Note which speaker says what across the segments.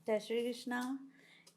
Speaker 1: जय श्री कृष्णा।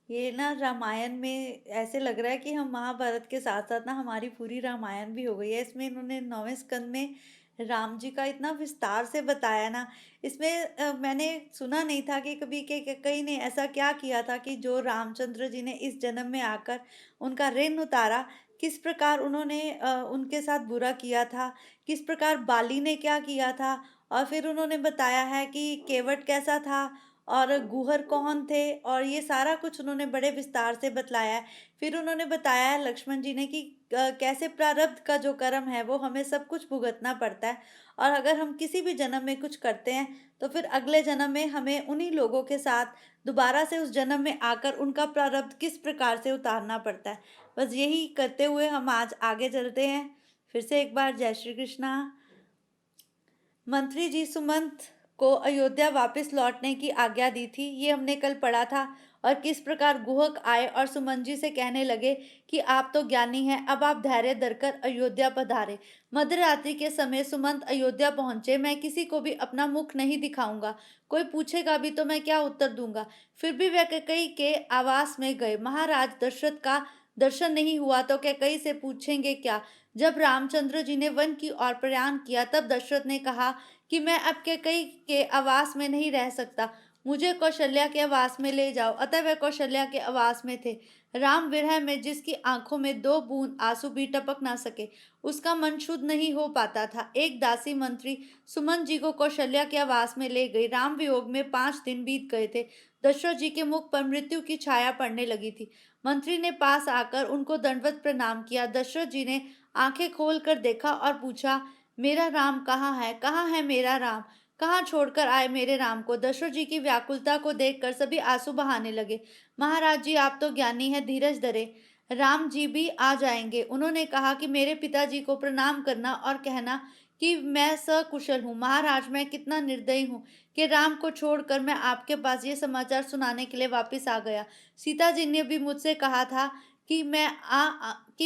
Speaker 1: ये ना रामायण में ऐसे लग रहा है कि हम महाभारत के साथ साथ ना हमारी पूरी रामायण भी हो गई है। इसमें इन्होंने 9वें स्कंद में राम जी का इतना विस्तार से बताया ना। इसमें मैंने सुना नहीं था कि कभी के कहीं ने ऐसा क्या किया था कि जो रामचंद्र जी ने इस जन्म में आकर उनका ऋण उतारा। किस प्रकार उन्होंने उनके साथ बुरा किया था, किस प्रकार बाली ने क्या किया था। और फिर उन्होंने बताया है कि केवट कैसा था और गूहर कौन थे, और ये सारा कुछ उन्होंने बड़े विस्तार से बतलाया है। फिर उन्होंने बताया है लक्ष्मण जी ने कि कैसे प्रारब्ध का जो कर्म है वो हमें सब कुछ भुगतना पड़ता है। और अगर हम किसी भी जन्म में कुछ करते हैं तो फिर अगले जन्म में हमें उन्हीं लोगों के साथ दोबारा से उस जन्म में आकर उनका प्रारब्ध किस प्रकार से उतारना पड़ता है। बस यही करते हुए हम आज आगे चलते हैं। फिर से एक बार जय श्री कृष्णा। मंत्री जी सुमंत को अयोध्या वापस लौटने की आज्ञा दी थी, ये हमने कल पढ़ा था। और किस प्रकार गुहक आए और सुमंत जी से कहने लगे कि आप तो ज्ञानी हैं, अब आप धैर्य धरकर अयोध्या पधारे। मध्यरात्रि के समय सुमंत अयोध्या पहुंचे। मैं किसी को भी अपना मुख नहीं दिखाऊंगा, कोई पूछेगा भी तो मैं क्या उत्तर दूंगा। फिर भी वे कैकई के आवास में गए। महाराज दशरथ का दर्शन नहीं हुआ तो कैकई से पूछेंगे क्या। जब रामचंद्र जी ने वन की ओर प्रयाण किया तब दशरथ ने कहा कि मैं अब कैकई के आवास में नहीं रह सकता, मुझे कौशल्या के आवास में ले जाओ। अतः वह कौशल्या के आवास में थे। राम विरह में जिसकी आंखों में 2 बूंद आंसू भी टपक ना सके, उसका मन शुद्ध नहीं हो पाता था। एक दासी मंत्री सुमन जी को कौशल्या के आवास में ले गई। राम वियोग में 5 दिन बीत गए थे। दशरथ जी के मुख पर मृत्यु की छाया पड़ने लगी थी। मंत्री ने पास आकर उनको दंडवत प्रणाम किया। दशरथ जी ने आंखें खोल कर देखा और पूछा, मेरा राम कहाँ है, कहाँ है मेरा राम, कहाँ छोड़कर आए मेरे राम को। दशरथ जी की व्याकुलता को देखकर सभी आंसू बहाने लगे। महाराज जी आप तो ज्ञानी हैं, धीरज धरे, राम जी भी आ जाएंगे। उन्होंने कहा कि मेरे पिताजी को प्रणाम करना और कहना कि मैं सकुशल हूँ। महाराज मैं कितना निर्दयी हूँ कि राम को छोड़कर मैं आपके पास ये समाचार सुनाने के लिए वापस आ गया। सीता जी ने भी मुझसे कहा था कि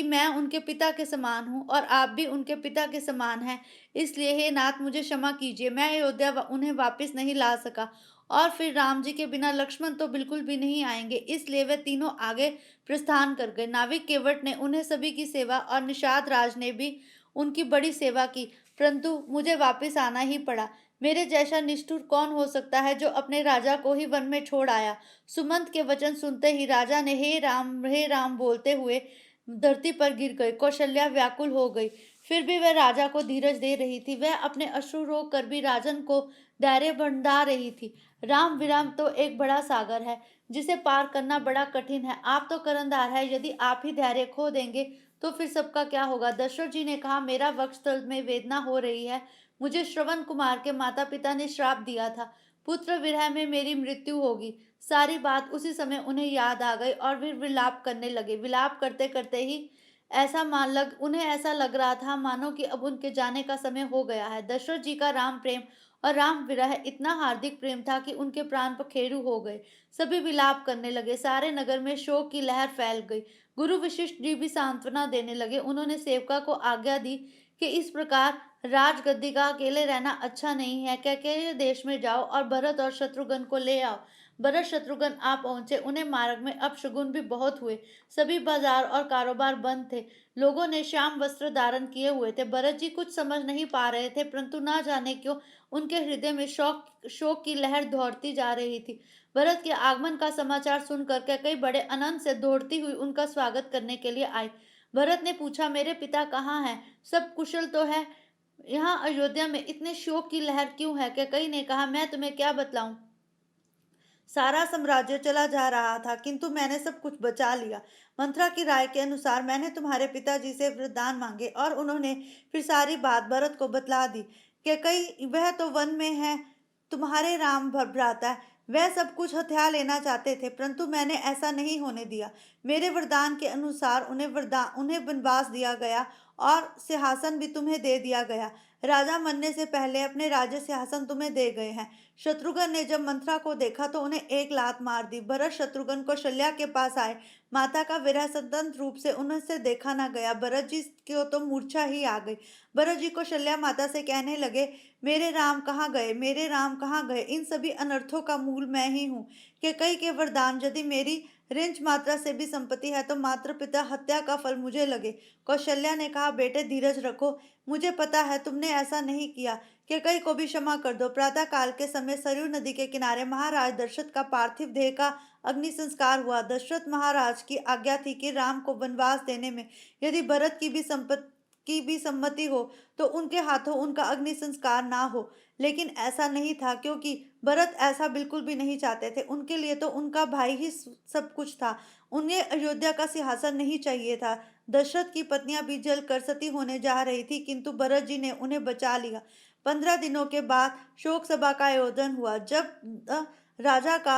Speaker 1: मैं उनके पिता के समान हूँ और आप भी उनके पिता के समान हैं। इसलिए हे नाथ मुझे क्षमा कीजिए, मैं अयोध्या उन्हें वापस नहीं ला सका। और फिर राम जी के बिना लक्ष्मण तो बिल्कुल भी नहीं आएंगे, इसलिए वे तीनों आगे प्रस्थान कर गए। नाविक केवट ने उन्हें सभी की सेवा और निषाद राज ने भी उनकी बड़ी सेवा की, परंतु मुझे वापस आना ही पड़ा। मेरे जैसा निष्ठुर कौन हो सकता है जो अपने राजा को ही वन में छोड़ आया। सुमंत के वचन सुनते ही राजा ने हे राम बोलते हुए धरती पर गिर गए। कौशल्या व्याकुल हो गई, फिर भी वह राजा को धीरज दे रही थी। वह अपने अश्रु रोक कर भी राजन को धैर्य बंधा रही थी। राम विराम तो एक बड़ा सागर है जिसे पार करना बड़ा कठिन है। आप तो करनदार है, यदि आप ही धैर्य खो देंगे तो फिर सबका क्या होगा। दशरथ जी ने कहा, मेरा वक्षस्थल में वेदना हो रही है। मुझे श्रवण कुमार के माता पिता ने श्राप दिया था, पुत्र विरह में मेरी मृत्यु होगी। सारी बात उसी समय उन्हें याद आ गई और वे विलाप करने लगे। विलाप करते करते ही उन्हें ऐसा लग रहा था मानो कि अब उनके जाने का समय हो गया है। दशरथ जी का राम प्रेम और राम विरह इतना हार्दिक प्रेम था कि उनके प्राण पखेरु हो गए। सभी विलाप करने लगे। सारे नगर में शोक की लहर फैल गई। गुरु वशिष्ठ जी भी सांत्वना देने लगे। उन्होंने सेवका को आज्ञा दी कि इस प्रकार राजगद्दी का अकेले रहना अच्छा नहीं है, कैकेय देश में जाओ और भरत और शत्रुघ्न को ले आओ। भरत शत्रुघ्न आ पहुंचे। उन्हें मार्ग में अपशगुन भी बहुत हुए। सभी बाजार और कारोबार बंद थे। लोगों ने श्याम वस्त्र धारण किए हुए थे। भरत जी कुछ समझ नहीं पा रहे थे, परंतु ना जाने क्यों उनके हृदय में शोक की लहर दौड़ती जा रही थी। भरत के आगमन का समाचार सुनकर कैकई बड़े आनंद से दौड़ती हुई उनका स्वागत करने के लिए आई। भरत ने पूछा, मेरे पिता कहाँ हैं, सब कुशल तो है। यहाँ अयोध्या में इतने शोक की लहर क्यों है। कैकई ने कहा, मैं तुम्हें क्या बतलाऊं, सारा साम्राज्य चला जा रहा था किंतु मैंने सब कुछ बचा लिया। मंत्रा की राय के अनुसार मैंने तुम्हारे पिताजी से वरदान मांगे और उन्होंने फिर सारी बात भरत को बतला दी। कि कई वह तो वन में है, तुम्हारे राम भ्राता है, वह सब कुछ हथिया लेना चाहते थे, परंतु मैंने ऐसा नहीं होने दिया। मेरे वरदान के अनुसार उन्हें वनवास दिया गया और सिंहासन भी तुम्हें दे दिया गया। राजा बनने से पहले अपने राज्य सिंहासन तुम्हें दे गए हैं। शत्रुघ्न ने जब मंथरा को देखा तो उन्हें एक लात मार दी। भरत शत्रुघ्न कौशल्या के पास आए। माता का विरह स्वतंत्र रूप से उनसे देखा न गया। भरत जी को तो मूर्छा ही आ गई। भरत जी कौशल्या माता से कहने लगे, मेरे राम कहाँ गए, मेरे राम कहाँ गए। इन सभी अनर्थों का मूल मैं ही हूँ। कैकई के वरदान, यदि मेरी ऋण मात्रा से भी संपत्ति है तो मात्र पिता हत्या का फल मुझे लगे। कौशल्या ने कहा, बेटे धीरज रखो, मुझे पता है तुमने ऐसा नहीं किया। कैकई को भी क्षमा कर दो। प्रातः काल के समय सरयू नदी के किनारे महाराज दशरथ का पार्थिव देह का अग्नि संस्कार हुआ। दशरथ महाराज की आज्ञा थी कि राम को वनवास देने में यदि भरत की भी सम्मति हो तो उनके हाथों उनका अग्नि संस्कार ना हो। लेकिन ऐसा नहीं था, क्योंकि भरत ऐसा बिल्कुल भी नहीं चाहते थे। उनके लिए तो उनका भाई ही सब कुछ था। उन्हें अयोध्या का सिंहासन नहीं चाहिए था। दशरथ की पत्नियां भी जलकर सती होने जा रही थी, किंतु भरत जी ने उन्हें बचा लिया। 15 दिनों के बाद शोक सभा का आयोजन हुआ। जब राजा का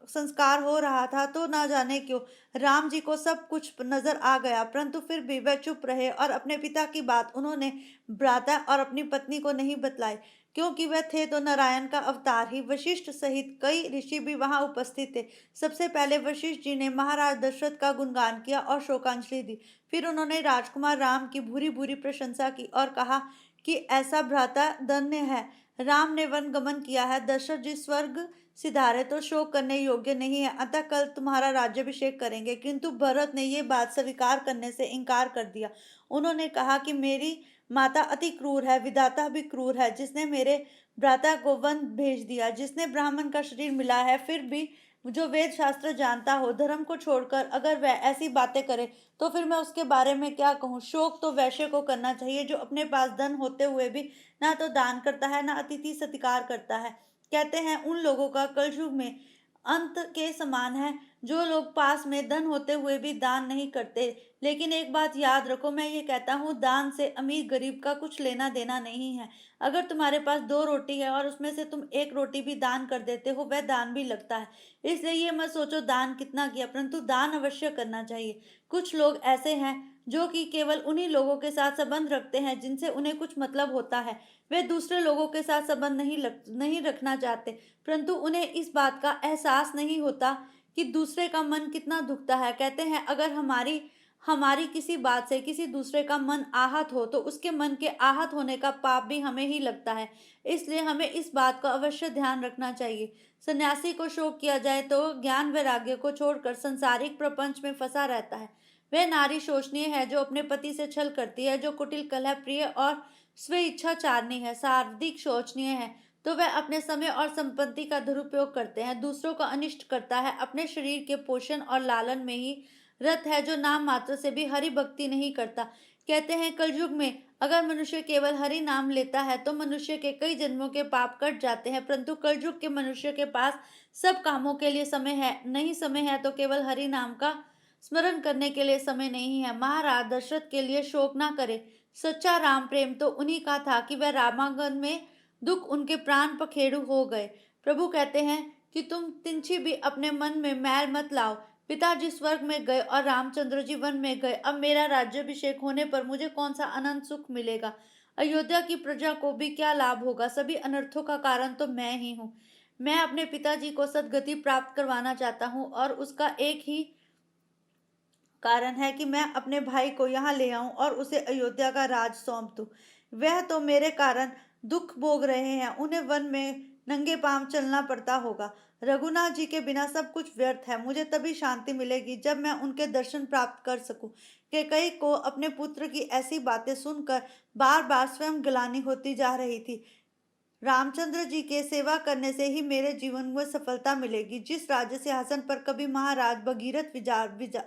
Speaker 1: संस्कार हो रहा था तो न जाने क्यों राम जी को सब कुछ नजर आ गया, परंतु फिर भी वह चुप रहे और अपने पिता की बात उन्होंने भ्राता और अपनी पत्नी को नहीं बतलाई, क्योंकि वह थे तो नारायण का अवतार ही। वशिष्ठ सहित कई ऋषि भी वहां उपस्थित थे। सबसे पहले वशिष्ठ जी ने महाराज दशरथ का गुणगान किया और शोकांजलि दी। फिर उन्होंने राजकुमार राम की भूरी भूरी प्रशंसा की और कहा कि ऐसा भ्राता धन्य है। राम ने वन गमन किया है। दशरथ जी स्वर्ग सिधारे तो शोक करने योग्य नहीं है, अतः कल तुम्हारा राज्याभिषेक करेंगे। किंतु भरत ने ये बात स्वीकार करने से इनकार कर दिया। उन्होंने कहा कि मेरी माता अति क्रूर है, विधाता भी क्रूर है, जिसने मेरे भ्राता को वन भेज दिया, जिसने ब्राह्मण का शरीर मिला है, फिर भी जो वेद शास्त्र जानता हो, धर्म को छोड़कर अगर वह ऐसी बातें करे तो फिर मैं उसके बारे में क्या कहूँ। शोक तो वैश्य को करना चाहिए जो अपने पास धन होते हुए भी ना तो दान करता है, ना अतिथि सत्कार करता है। कहते हैं उन लोगों का कलयुग में अंत के समान है जो लोग पास में धन होते हुए भी दान नहीं करते। लेकिन एक बात याद रखो, मैं ये कहता हूँ, दान से अमीर गरीब का कुछ लेना देना नहीं है। अगर तुम्हारे पास 2 रोटी है और उसमें से तुम एक रोटी भी दान कर देते हो, वह दान भी लगता है। इसलिए ये मत सोचो दान कितना किया, परंतु दान अवश्य करना चाहिए। कुछ लोग ऐसे हैं जो कि केवल उन्हीं लोगों के साथ संबंध रखते हैं जिनसे उन्हें कुछ मतलब होता है। वे दूसरे लोगों के साथ संबंध नहीं रखना चाहते, परंतु उन्हें इस बात का एहसास नहीं होता कि दूसरे का मन कितना दुखता है। कहते हैं अगर हमारी हमारी किसी बात से किसी दूसरे का मन आहत हो तो उसके मन के आहत होने का पाप भी हमें ही लगता है। इसलिए हमें इस बात का अवश्य ध्यान रखना चाहिए। सन्यासी को शोक किया जाए तो ज्ञान वैराग्य को छोड़कर संसारिक प्रपंच में फंसा रहता है। वह नारी शोचनीय है जो अपने पति से छल करती है, जो कुटिल कलह प्रिय और स्व इच्छाचारणी है, शारीरिक शोचनीय है तो वह अपने समय और संपत्ति का दुरुपयोग करते हैं, दूसरों का अनिष्ट करता है, अपने शरीर के पोषण और लालन में ही रत है, जो नाम मात्र से भी हरि भक्ति नहीं करता। कहते हैं कलयुग में अगर मनुष्य केवल हरि नाम लेता है तो मनुष्य के कई जन्मों के पाप कट जाते हैं, परंतु कलयुग के मनुष्य के पास सब कामों के लिए समय है, नहीं समय है तो केवल हरि नाम का स्मरण करने के लिए समय नहीं है। महाराज दशरथ के लिए शोक ना करे। सच्चा राम प्रेम तो उन्हीं का था कि वह रामागण में दुख उनके प्राण पखेरु हो गए। प्रभु कहते हैं कि तुम तिनछी भी अपने मन में मैल मत लाओ। पिताजी स्वर्ग में गए और रामचंद्र जी वन में गए, अब मेरा राज्याभिषेक होने पर मुझे कौन सा अनंत सुख मिलेगा। अयोध्या की प्रजा को भी क्या लाभ होगा। सभी अनर्थों का कारण तो मैं ही हूँ। मैं अपने पिताजी को सदगति प्राप्त करवाना चाहता हूँ और उसका एक ही कारण है कि मैं अपने भाई को यहाँ ले आऊं और उसे अयोध्या का राज सौंप दूं। वह तो मेरे कारण दुख भोग रहे हैं, उन्हें वन में नंगे पांव चलना पड़ता होगा। रघुनाथ जी के बिना सब कुछ व्यर्थ है। मुझे तभी शांति मिलेगी जब मैं उनके दर्शन प्राप्त कर सकूं। कैकई को अपने पुत्र की ऐसी बातें सुनकर बार बार स्वयं ग्लानि होती जा रही थी। रामचंद्र जी के सेवा करने से ही मेरे जीवन में सफलता मिलेगी। जिस राज्य सिंहासन पर कभी महाराज भगीरथ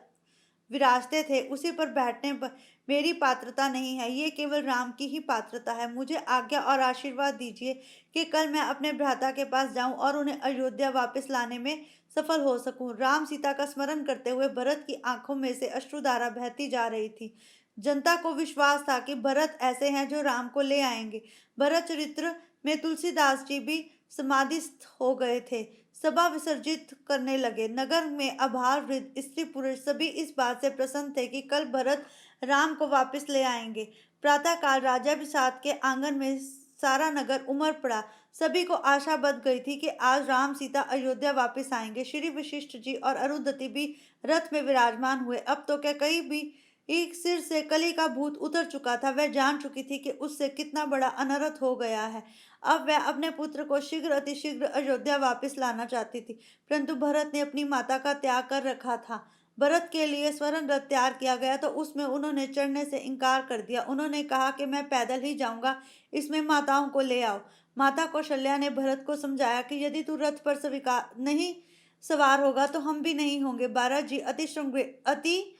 Speaker 1: विराजते थे उसी पर बैठने पर मेरी पात्रता नहीं है, ये केवल राम की ही पात्रता है। मुझे आज्ञा और आशीर्वाद दीजिए कि कल मैं अपने भ्राता के पास जाऊं और उन्हें अयोध्या वापस लाने में सफल हो सकूं। राम सीता का स्मरण करते हुए भरत की आंखों में से अश्रुधारा बहती जा रही थी। जनता को विश्वास था कि भरत ऐसे हैं जो राम को ले आएंगे। भरत चरित्र में तुलसीदास जी भी समाधिस्थ हो गए थे। सभा विसर्जित करने लगे। नगर में आभार वृद्ध स्त्री पुरुष सभी इस बात से प्रसन्न थे कि कल भरत राम को वापस ले आएंगे। प्रातःकाल राजाभिषाद के आंगन में सारा नगर उमड़ पड़ा। सभी को आशा बंध गई थी कि आज राम सीता अयोध्या वापस आएंगे। श्री वशिष्ठ जी और अरुंधति भी रथ में विराजमान हुए। अब तो क्या कहीं भी एक सिर से कली का भूत उतर चुका था। वह जान चुकी थी कि उससे कितना बड़ा अनर्थ हो गया है। अब वह अपने पुत्र को शीघ्र अतिशीघ्र अयोध्या वापस लाना चाहती थी, परंतु भरत ने अपनी माता का त्याग कर रखा था। भरत के लिए स्वर्ण रथ तैयार किया गया तो उसमें उन्होंने चढ़ने से इनकार कर दिया। उन्होंने कहा कि मैं पैदल ही जाऊंगा, इसमें माताओं को ले आओ। माता कौशल्या ने भरत को समझाया कि यदि तू रथ पर स्वीकार नहीं सवार होगा तो हम भी नहीं होंगे। भरत जी अति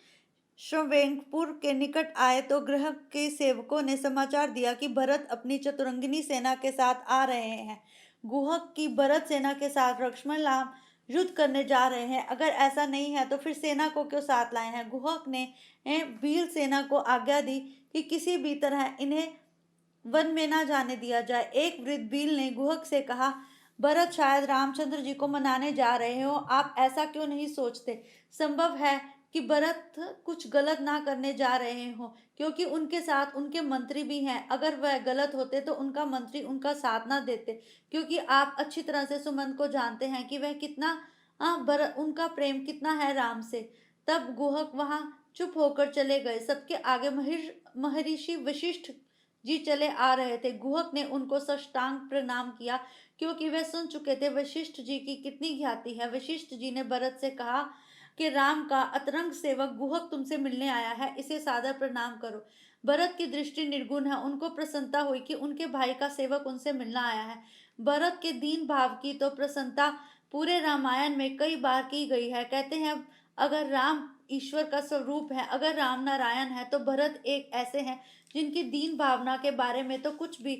Speaker 1: श्रवणपुर के निकट आए तो गृह के सेवकों ने समाचार दिया कि भरत अपनी चतुरंगिनी सेना के साथ आ रहे हैं। गुहक की भरत सेना के साथ लक्ष्मण राम युद्ध करने जा रहे हैं। अगर ऐसा नहीं है तो फिर सेना को क्यों साथ लाए हैं? गुहक ने भील सेना को आज्ञा दी कि किसी भी तरह इन्हें वन में ना जाने दिया जाए। एक वृद्ध भील ने गुहक से कहा, भरत शायद रामचंद्र जी को मनाने जा रहे हो, आप ऐसा क्यों नहीं सोचते? संभव है कि भरत कुछ गलत ना करने जा रहे हो, क्योंकि उनके साथ उनके मंत्री भी हैं। अगर वह गलत होते तो उनका मंत्री उनका साथ ना देते, क्योंकि आप अच्छी तरह से सुमंत को जानते हैं कि वह कितना उनका प्रेम कितना है राम से। तब गुहक वहां चुप होकर चले गए। सबके आगे महर्षि वशिष्ठ जी चले आ रहे थे। गुहक ने उनको साष्टांग प्रणाम किया, क्योंकि वह सुन चुके थे वशिष्ठ जी की कितनी ख्याति है। वशिष्ठ जी ने भरत से कहा कि राम का अतरंग सेवक गुहक तुमसे मिलने आया है, इसे सादर प्रणाम करो। भरत की दृष्टि निर्गुण है। उनको प्रसन्नता हुई कि उनके भाई का सेवक उनसे मिलना आया है। भरत के दीन भाव की तो प्रसन्नता पूरे रामायण में कई बार की गई है। कहते हैं अगर राम ईश्वर का स्वरूप है, अगर राम नारायण है, तो भरत एक ऐसे हैं जिनकी दीन भावना के बारे में तो कुछ भी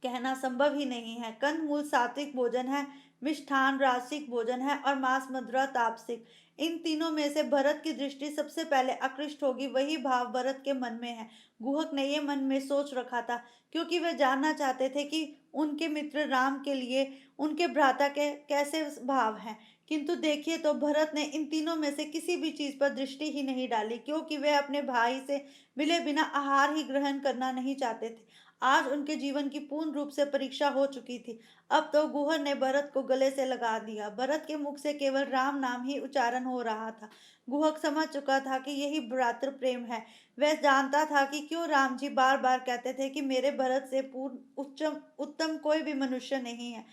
Speaker 1: कहना संभव ही नहीं है। कंद मूल सात्विक भोजन है, मिष्ठान रासिक भोजन है और मांस मदिरा तापसिक। इन तीनों में से भरत की दृष्टि सबसे पहले आकृष्ट होगी। वही भाव भरत के मन में है। गुहक ने ये मन में सोच रखा था, क्योंकि वे जानना चाहते थे कि उनके मित्र राम के लिए उनके भ्राता के कैसे भाव हैं। किंतु देखिए तो भरत ने इन तीनों में से किसी भी चीज पर दृष्टि ही नहीं डाली, क्योंकि वे अपने भाई से मिले बिना आहार ही ग्रहण करना नहीं चाहते थे। आज उनके जीवन की पूर्ण रूप से परीक्षा हो चुकी थी। अब तो गुहर ने भरत को गले से लगा दिया। भरत के मुख से केवल राम नाम ही उच्चारण हो रहा था। गुहक समझ चुका था कि यही भ्रातृ प्रेम है। वह जानता था कि क्यों राम जी बार बार कहते थे कि मेरे भरत से पूर्ण उत्तम कोई भी मनुष्य नहीं है।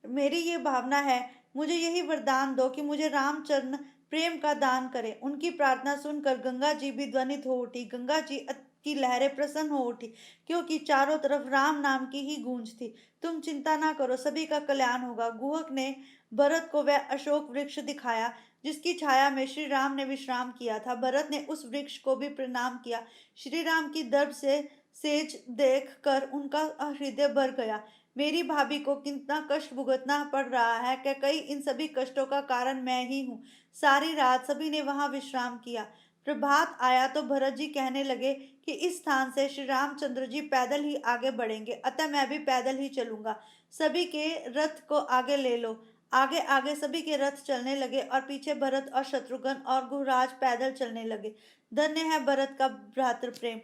Speaker 1: मेरी ये भावना है, मुझे यही वरदान दो कि मुझे रामचरण प्रेम का दान करे। उनकी प्रार्थना सुनकर गंगा जी भी ध्वनित हो उठी। गंगा जी की लहरें प्रसन्न हो उठी, क्योंकि चारों तरफ राम नाम की ही गूंज थी। तुम चिंता ना करो, सभी का कल्याण होगा। गुहक ने भरत को वह अशोक वृक्ष दिखाया जिसकी छाया में श्री राम ने विश्राम किया था। भरत ने उस वृक्ष को भी प्रणाम किया। श्री राम की दर्द से सेज देख कर उनका हृदय भर गया। मेरी भाभी को कितना कष्ट भुगतना पड़ रहा है, क्या कई इन सभी कष्टों का कारण मैं ही हूँ। सारी रात सभी ने वहां विश्राम किया। प्रभात आया तो भरत जी कहने लगे कि इस स्थान से श्री रामचंद्र जी पैदल ही आगे बढ़ेंगे, अतः मैं भी पैदल ही चलूंगा। सभी के रथ को आगे ले लो। आगे आगे सभी के रथ चलने लगे और पीछे भरत और शत्रुघ्न और गुहराज पैदल चलने लगे। धन्य है भरत का भ्रातृ प्रेम।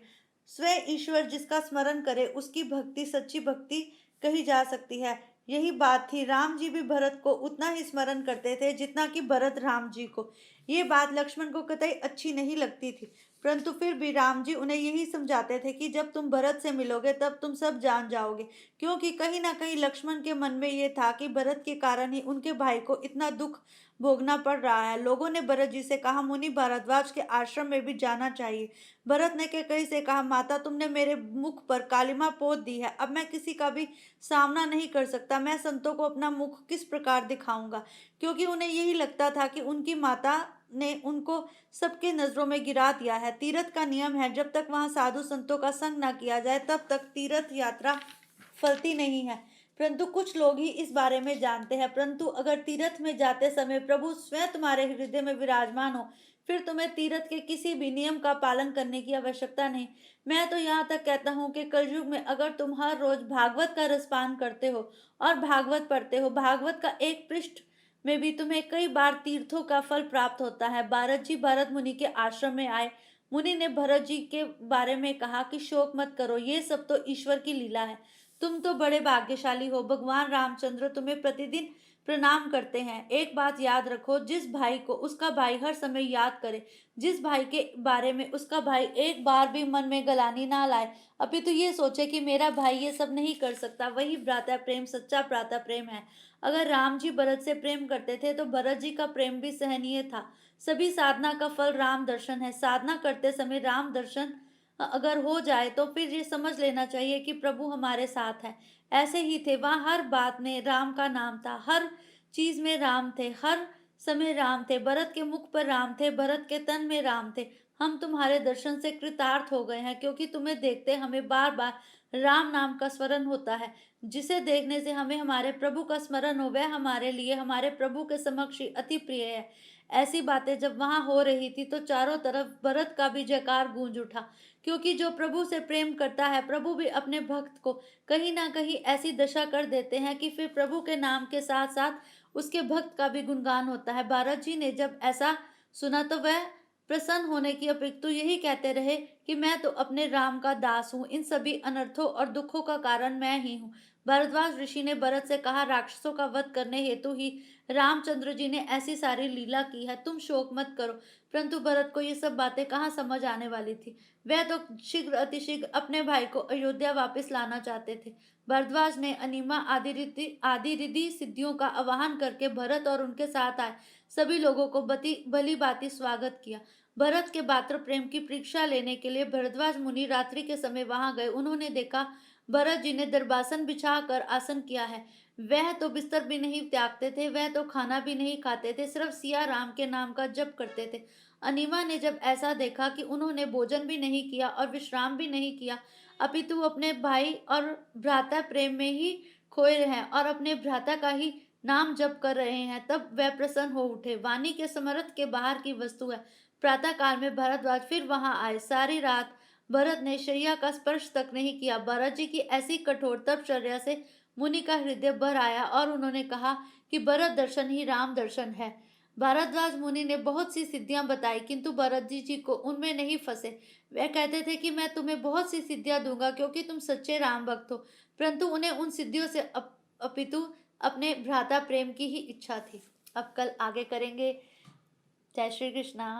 Speaker 1: स्वयं ईश्वर जिसका स्मरण करे उसकी भक्ति सच्ची भक्ति कही जा सकती है। यही बात थी। राम जी भी भरत को उतना ही स्मरण करते थे जितना कि भरत राम जी को। ये बात लक्ष्मण को कतई अच्छी नहीं लगती थी, परंतु फिर भी राम जी उन्हें यही समझाते थे कि जब तुम भरत से मिलोगे तब तुम सब जान जाओगे, क्योंकि कहीं ना कहीं लक्ष्मण के मन में ये था कि भरत के कारण ही उनके भाई को इतना दुख भोगना पड़ रहा है। लोगों ने भरत जी से कहा, मुनि भारद्वाज के आश्रम में भी जाना चाहिए। भरत ने कैकई से कहा, माता तुमने मेरे मुख पर कालिमा पोत दी है, अब मैं किसी का भी सामना नहीं कर सकता। मैं संतों को अपना मुख किस प्रकार दिखाऊंगा, क्योंकि उन्हें यही लगता था कि उनकी माता ने उनको सबके नजरों में गिरा दिया है। तीर्थ का नियम है, जब तक वहां साधु संतों का संग ना किया जाए तब तक तीर्थ यात्रा फलती नहीं है। परंतु कुछ लोग ही इस बारे में जानते हैं। परंतु अगर तीर्थ में जाते समय प्रभु स्वयं तुम्हारे हृदय में विराजमान हो, फिर तुम्हें तीर्थ के किसी भी नियम का पालन करने की आवश्यकता नहीं। मैं तो यहाँ तक कहता हूँ कि कलयुग में अगर तुम हर रोज भागवत का रसपान करते हो और भागवत पढ़ते हो, भागवत का एक पृष्ठ में भी तुम्हें कई बार तीर्थों का फल प्राप्त होता है। भारत जी भरत मुनि के आश्रम में आए। मुनि ने भरत जी के बारे में कहा कि शोक मत करो, ये सब तो ईश्वर की लीला है। तुम तो बड़े भाग्यशाली हो, भगवान रामचंद्र तुम्हें प्रतिदिन प्रणाम करते हैं। एक बात याद रखो, जिस भाई को उसका भाई हर समय याद करे, जिस भाई के बारे में उसका भाई एक बार भी मन में गलानी ना लाए, अभी तो ये सोचे कि मेरा भाई ये सब नहीं कर सकता, वही भ्राता प्रेम, सच्चा भ्राता प्रेम है। अगर राम जी भरत से प्रेम करते थे तो भरत जी का प्रेम भी सहनीय था। सभी साधना का फल राम दर्शन है। साधना करते समय राम दर्शन अगर हो जाए तो फिर ये समझ लेना चाहिए कि प्रभु हमारे साथ है। ऐसे ही थे, वहां हर बात में राम का नाम था, हर चीज में राम थे, हर समय राम थे। भरत के मुख पर राम थे, भरत के तन में राम थे। हम तुम्हारे दर्शन से कृतार्थ हो गए हैं, क्योंकि तुम्हें देखते हमें बार बार राम नाम का स्मरण होता है। जिसे देखने से हमें हमारे प्रभु का स्मरण हो, वह हमारे लिए हमारे प्रभु के समक्ष ही अति प्रिय है। ऐसी बातें जब वहां हो रही थी तो चारों तरफ भरत का भी जयकार गूंज उठा, क्योंकि जो प्रभु से प्रेम करता है, प्रभु भी अपने भक्त को कहीं ना कहीं ऐसी दशा कर देते हैं कि फिर प्रभु के नाम के साथ साथ उसके भक्त का भी गुणगान होता है। भरत जी ने जब ऐसा सुना तो वह प्रसन्न होने की अपेक्षा यही कहते रहे कि मैं तो अपने राम का दास हूँ, इन सभी अनर्थों और दुखों का कारण मैं ही हूँ। भरद्वाज ऋषि ने भरत से कहा, राक्षसों का वध करने हेतु ही रामचंद्र जी ने ऐसी सारी लीला की है, तुम शोक मत करो। परंतु भरत को ये सब बातें कहाँ समझ आने वाली थी। वह तो शीघ्र अतिशीघ्र अपने भाई को अयोध्या वापस लाना चाहते थे। भरद्वाज ने अनिमा आदि रिद्धि सिद्धियों का आवाहन करके भरत और उनके साथ आए सभी लोगों को भली भांति स्वागत किया। भरत के पात्र प्रेम की परीक्षा लेने के लिए भरद्वाज मुनि रात्रि के समय वहां गए। उन्होंने देखा भरत जी ने दरबासन बिछा कर आसन किया है। वह तो बिस्तर भी नहीं त्यागते थे, वह तो खाना भी नहीं खाते थे, सिर्फ सिया राम के नाम का जप करते थे। अनीमा ने जब ऐसा देखा कि उन्होंने भोजन भी नहीं किया और विश्राम भी नहीं किया, अपितु अपने भाई और भ्राता प्रेम में ही खोए हैं और अपने भ्राता का ही नाम जप कर रहे हैं, तब वह प्रसन्न हो उठे। वाणी के समर्थ के बाहर की वस्तु है। प्रातः काल में भरद्वाज फिर वहां आए। सारी रात भरत ने शैया का स्पर्श तक नहीं किया। भरत जी की ऐसी कठोर तपश्चर्या से मुनि का हृदय भर आया और उन्होंने कहा कि भरत दर्शन ही राम दर्शन है। भारद्वाज मुनि ने बहुत सी सिद्धियां बताई, किंतु भरत जी को उनमें नहीं फंसे। वह कहते थे कि मैं तुम्हें बहुत सी सिद्धियां दूंगा क्योंकि तुम सच्चे राम भक्त हो, परंतु उन्हें उन सिद्धियों से अपितु अपने भ्राता प्रेम की ही इच्छा थी। अब कल आगे करेंगे। जय श्री कृष्णा।